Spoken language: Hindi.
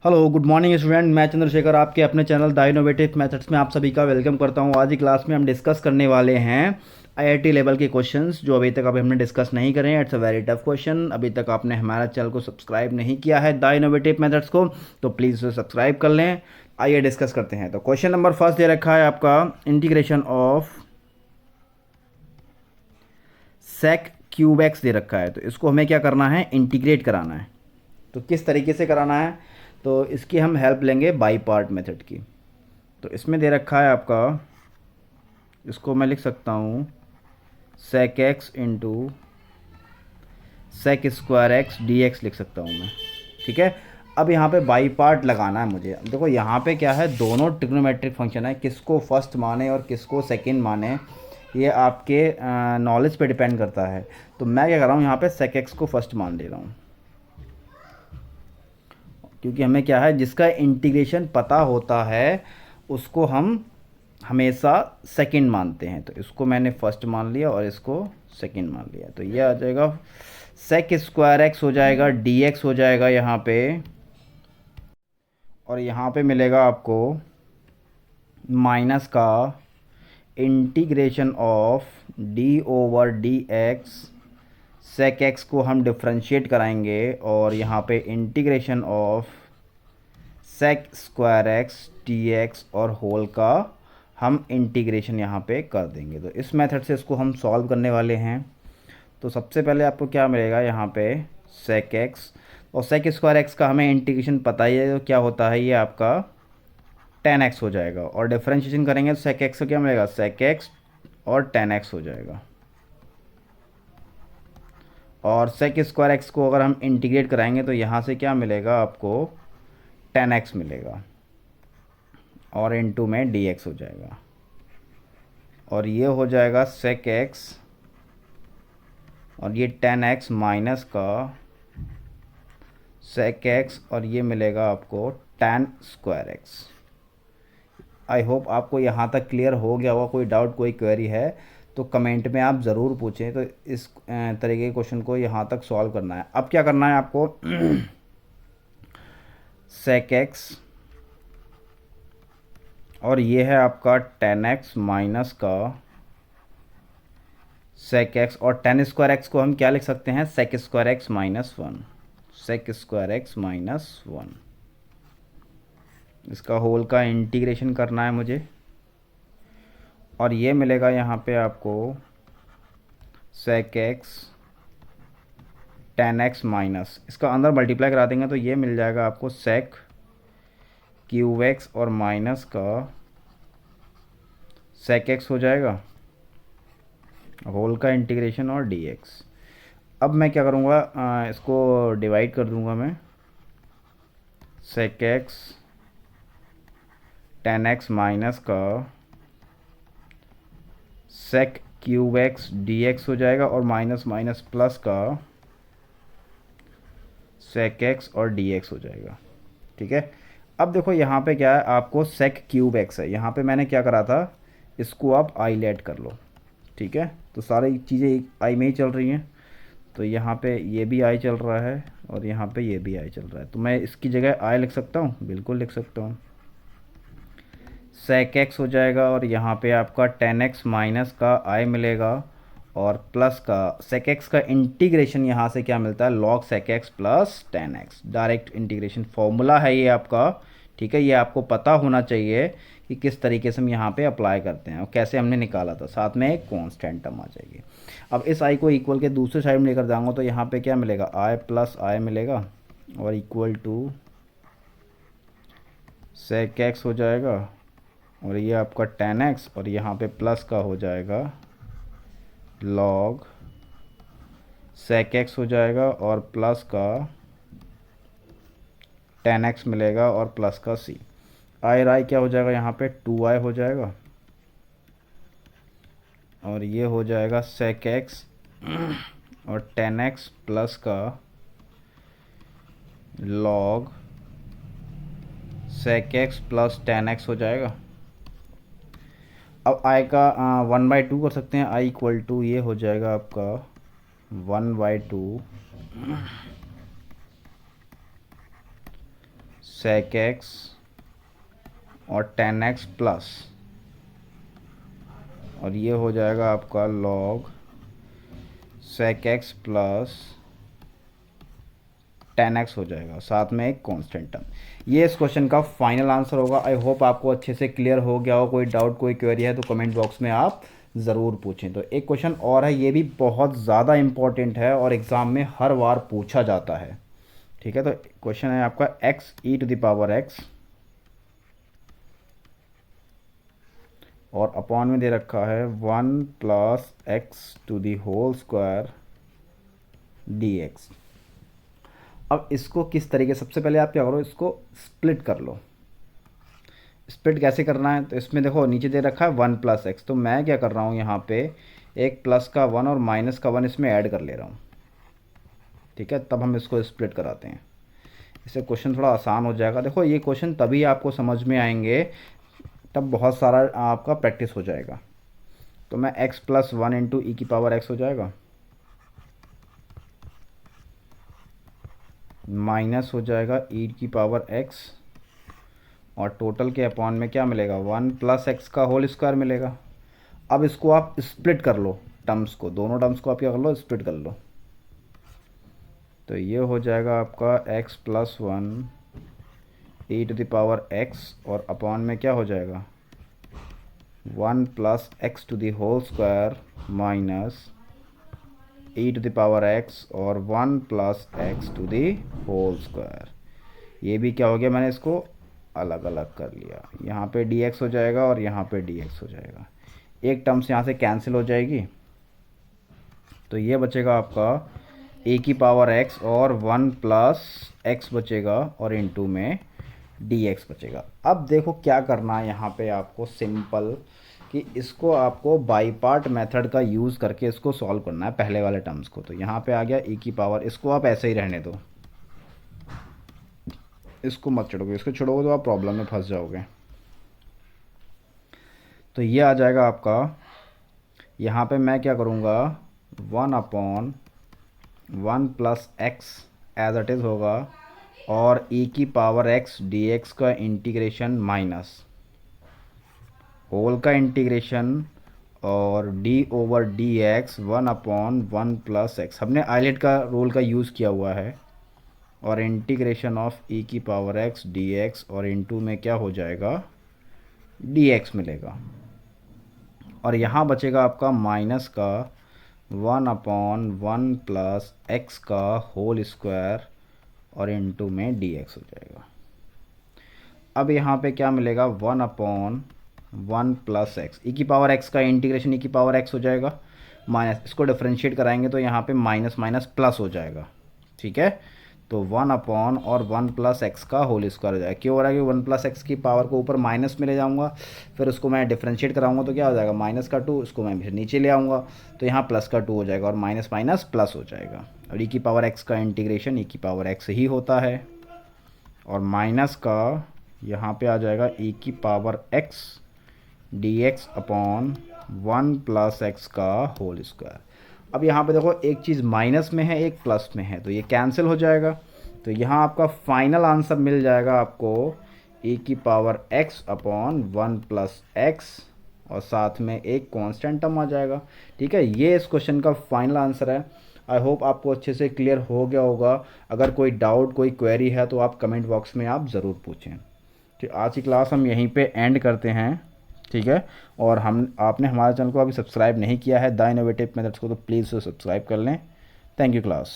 Hello good morning student. मैं चंद्रशेखर आपके अपने चैनल द इनोवेटिव मेथड्स में आप सभी का वेलकम करता हूं। आज की क्लास में हम डिस्कस करने वाले हैं आईआईटी लेवल के क्वेश्चंस जो अभी तक अभी हमने डिस्कस नहीं करे हैं। It's a very tough question. अभी तक आपने हमारा चैनल को सब्सक्राइब नहीं किया है द इनोवेटिव मेथड्स को, तो प्लीज़ सब्सक्राइब कर लें। आइए डिस्कस करते हैं। तो क्वेश्चन नंबर फर्स्ट दे रखा है आपका, integration of sec cube x दे रखा है। तो इसको हमें क्या करना है, इंटीग्रेट कराना है। तो किस तरीके से कराना है, तो इसकी हम हेल्प लेंगे बाई पार्ट मेथड की। तो इसमें दे रखा है आपका, इसको मैं लिख सकता हूँ sec x into sec square x d x लिख सकता हूँ मैं। ठीक है। अब यहाँ पे बाई पार्ट लगाना है मुझे। अब देखो यहाँ पे क्या है, दोनों ट्रिग्नोमेट्रिक फंक्शन है, किसको फर्स्ट माने और किसको सेकंड माने ये आपके नॉलेज पे डिपेंड करता है। तो मैं क्या कर रहा हूँ, यहाँ पे सेक एक्स को फर्स्ट मान ले रहा हूँ, क्योंकि हमें क्या है, जिसका इंटीग्रेशन पता होता है उसको हम हमेशा सेकंड मानते हैं। तो इसको मैंने फर्स्ट मान लिया और इसको सेकंड मान लिया। तो ये आ जाएगा सेक स्क्वायर एक्स हो जाएगा, डी एक्स हो जाएगा यहाँ पे, और यहाँ पे मिलेगा आपको माइनस का integration of d over d x. Sec x को हम डिफ्रेंशिएट कराएंगे और यहाँ पे integration of sec square x t x और होल का हम इंटीग्रेशन यहाँ पे कर देंगे। तो इस मेथड से इसको हम सॉल्व करने वाले हैं। तो सबसे पहले आपको क्या मिलेगा, यहाँ पे सेक एक्स और सेक स्क्वायर एक्स का हमें इंटीग्रेशन पता ही है, तो क्या होता है ये आपका टेन एक्स हो जाएगा। और डिफ्रेंशिएशन करेंगे तो सेक एक्स का क्या मिलेगा, सेक एक्स और टेन एक्स हो जाएगा। और सेक स्क्वायर एक्स को अगर हम इंटीग्रेट कराएंगे तो यहाँ से क्या मिलेगा आपको, टेन एक्स मिलेगा और इनटू में डी एक्स हो जाएगा। और ये हो जाएगा सेक एक्स और ये टेन एक्स माइनस का सेक एक्स और ये मिलेगा आपको ten square x. I hope आपको यहाँ तक क्लियर हो गया होगा। कोई डाउट कोई क्वेरी है तो कमेंट में आप ज़रूर पूछें। तो इस तरीके के क्वेश्चन को यहाँ तक सॉल्व करना है। अब क्या करना है आपको सेक एक्स और ये है आपका टेन एक्स माइनस का सेक एक्स, और टेन स्क्वायर एक्स को हम क्या लिख सकते हैं, sec square x minus one, sec square x minus one. इसका होल का इंटीग्रेशन करना है मुझे और ये मिलेगा यहाँ पे आपको sec x tan x minus, इसका अंदर मल्टीप्लाई करा देंगे तो ये मिल जाएगा आपको सेक क्यूब एक्स और माइनस का सेक एक्स हो जाएगा, होल का इंटीग्रेशन और डी एक्स। अब मैं क्या करूँगा, इसको डिवाइड कर दूँगा मैं, sec x tan x minus का sec cube x d x हो जाएगा और माइनस माइनस प्लस का सेक एक्स और डी एक्स हो जाएगा। ठीक है। अब देखो यहाँ पे क्या है, आपको सेक क्यूब एक्स है, यहाँ पे मैंने क्या करा था, इसको आप आई लेट कर लो। ठीक है। तो सारी चीज़ें आई में ही चल रही हैं। तो यहाँ पे ये भी आई चल रहा है और यहाँ पे ये भी आई चल रहा है। तो मैं इसकी जगह आई लिख सकता हूँ, बिल्कुल लिख सकता हूँ। सेक एक्स हो जाएगा और यहाँ पे आपका टेन एक्स माइनस का आई मिलेगा और प्लस का सेक एक्स का इंटीग्रेशन यहाँ से क्या मिलता है, log sec x plus tan x. Direct integration formula है ये आपका। ठीक है। ये आपको पता होना चाहिए कि किस तरीके से हम यहाँ पे अप्लाई करते हैं और कैसे हमने निकाला था। साथ में एक कांस्टेंट टर्म आ जाएगी। अब इस आई को इक्वल के दूसरे साइड में लेकर जाऊँगा तो यहाँ पे क्या मिलेगा, आई प्लस आई मिलेगा और इक्वल टू सेक एक्स हो जाएगा और ये आपका टेन एक्स और यहाँ पे प्लस का हो जाएगा लॉग सेक एक्स हो जाएगा और प्लस का टेन एक्स मिलेगा और प्लस का सी। आई क्या हो जाएगा, यहाँ पे टू आई हो जाएगा और ये हो जाएगा सेक एक्स और टेन एक्स प्लस का log sec x plus tan x हो जाएगा। अब आई का वन बाई टू कर सकते हैं, आई इक्वल टू ये हो जाएगा आपका one by two sec x और tan x प्लस, और ये हो जाएगा आपका log sec x plus tan x हो जाएगा, साथ में एक कांस्टेंट टर्म। ये इस क्वेश्चन का फाइनल आंसर होगा। आई होप आपको अच्छे से क्लियर हो गया हो। कोई डाउट कोई क्वेरी है तो कमेंट बॉक्स में आप ज़रूर पूछें। तो एक क्वेश्चन और है, ये भी बहुत ज़्यादा इम्पॉर्टेंट है और एग्ज़ाम में हर बार पूछा जाता है। ठीक है, तो क्वेश्चन है आपका x e to the power x और अपॉन में दे रखा है 1 plus x to the whole square d x. अब इसको किस तरीके, सबसे पहले आप क्या करो, इसको स्प्लिट कर लो। स्प्लिट कैसे करना है, तो इसमें देखो नीचे दे रखा है 1 प्लस एक्स, तो मैं क्या कर रहा हूँ यहाँ पे एक प्लस का 1 और माइनस का 1 इसमें ऐड कर ले रहा हूँ। ठीक है, तब हम इसको स्प्लिट कराते हैं, इससे क्वेश्चन थोड़ा आसान हो जाएगा। देखो ये क्वेश्चन तभी आपको समझ में आएंगे तब बहुत सारा आपका प्रैक्टिस हो जाएगा। तो मैं x प्लस 1 इंटू ई की पावर x हो जाएगा, माइनस हो जाएगा ई की पावर x, और टोटल के अपॉन में क्या मिलेगा 1 प्लस एक्स का होल स्क्वायर मिलेगा। अब इसको आप स्प्लिट कर लो, टर्म्स को, दोनों टर्म्स को आप क्या कर लो, स्प्लिट कर लो। तो ये हो जाएगा आपका x plus 1 e to the power x और अपॉन में क्या हो जाएगा 1 plus x to the whole square minus e to the power x और 1 plus x to the whole square. ये भी क्या हो गया, मैंने इसको अलग अलग कर लिया। यहाँ पे dx हो जाएगा और यहाँ पे dx हो जाएगा, एक टर्म से यहाँ से कैंसिल हो जाएगी। तो ये बचेगा आपका a की पावर x और 1 प्लस एक्स बचेगा और इनटू में dx बचेगा। अब देखो क्या करना है यहाँ पे आपको, सिंपल कि इसको आपको बाई पार्ट मेथड का यूज़ करके इसको सॉल्व करना है पहले वाले टर्म्स को। तो यहाँ पे आ गया e की पावर, इसको आप ऐसे ही रहने दो, इसको मत छोड़ोगे, इसको छोड़ोगे तो आप प्रॉब्लम में फंस जाओगे। तो ये आ जाएगा आपका, यहाँ पे मैं क्या करूँगा 1 upon 1 plus x as it is होगा और e की पावर x dx का इंटीग्रेशन माइनस होल का इंटीग्रेशन और d over d x 1 upon 1 plus x, हमने आइलेट का रोल का यूज़ किया हुआ है, और इंटीग्रेशन ऑफ e की पावर x dx और इनटू में क्या हो जाएगा dx मिलेगा। और यहाँ बचेगा आपका माइनस का 1 अपॉन 1 प्लस एक्स का होल स्क्वायर और इनटू में dx हो जाएगा। अब यहाँ पे क्या मिलेगा 1 अपॉन 1 प्लस एक्स, ई की पावर एक्स का इंटीग्रेशन ई की पावर एक्स हो जाएगा माइनस, इसको डिफरेंशिएट कराएंगे तो यहाँ पे माइनस माइनस प्लस हो जाएगा। ठीक है, तो 1 अपॉन और 1 प्लस एक्स का होल स्क्वायर हो जाएगा। क्यों हो रहा है कि 1 प्लस एक्स की पावर को ऊपर माइनस में ले जाऊँगा, फिर उसको मैं डिफरेंशिएट कराऊंगा तो क्या हो जाएगा माइनस का 2, इसको मैं फिर नीचे ले आऊँगा तो यहाँ प्लस का 2 हो जाएगा और माइनस माइनस प्लस हो जाएगा। और ई की पावर एक्स का इंटीग्रेशन ई की पावर एक्स ही होता है, और माइनस का यहाँ पे आ जाएगा ई की power x dx upon 1 plus x का होल स्क्वायर। अब यहाँ पे देखो एक चीज़ माइनस में है एक प्लस में है, तो ये कैंसिल हो जाएगा। तो यहाँ आपका फाइनल आंसर मिल जाएगा आपको e की power x upon 1 plus x और साथ में एक कांस्टेंट टर्म आ जाएगा। ठीक है, ये इस क्वेश्चन का फाइनल आंसर है। आई होप आपको अच्छे से क्लियर हो गया होगा। अगर कोई डाउट कोई क्वेरी है तो आप कमेंट बॉक्स में आप ज़रूर पूछें। ठीक, आज की क्लास हम यहीं पे एंड करते हैं। ठीक है, और आपने हमारे चैनल को अभी सब्सक्राइब नहीं किया है द इनोवेटिव मेथड्स को, तो प्लीज़ सब्सक्राइब कर लें। Thank you class.